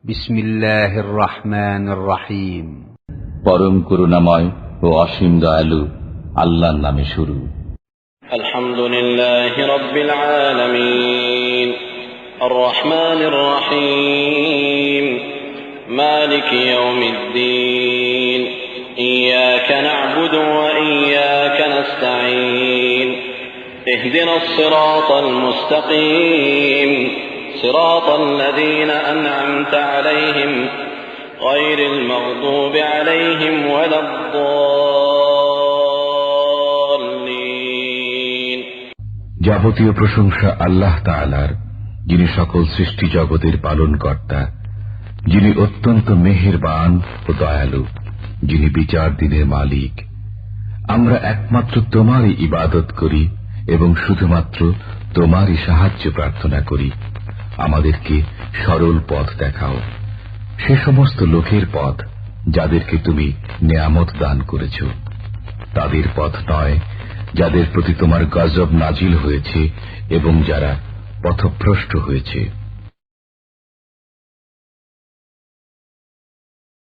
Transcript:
বিসমিল্লাহির রহমানির রহিম। পরম করুণাময় ও অসীম দয়ালু আল্লাহর নামে শুরু। আলহামদুলিল্লাহি রাব্বিল আলামিন আর রহমানির রহিম মালিকি ইয়াউমিদ্দিন ইয়্যাকা না'বুদু ওয়া ইয়্যাকা নাস্তাঈন ইহদিনাস সিরাতাল মুস্তাকিম সিরাতাল লাযীনা আন'আমতা আলাইহিম গায়রিল মাগদুবি আলাইহিম ওয়ালাদ-দাল্লিন। যাবতীয় প্রশংসা আল্লাহ তাআলার, যিনি সকল সৃষ্টি জগতের পালনকর্তা, যিনি অত্যন্ত মেহেরবান ও দয়ালু, যিনি বিচার দিনের মালিক। আমরা একমাত্র তোমারই ইবাদত করি এবং শুধুমাত্র তোমারই সাহায্য প্রার্থনা করি। আমাদেরকে সরল পথ দেখাও, সে সমস্ত লোকের পথ যাদেরকে তুমি নেয়ামত দান করেছ, তাদের পথ নয় যাদের প্রতি তোমার গজব নাজিল হয়েছে এবং যারা পথভ্রষ্ট হয়েছে।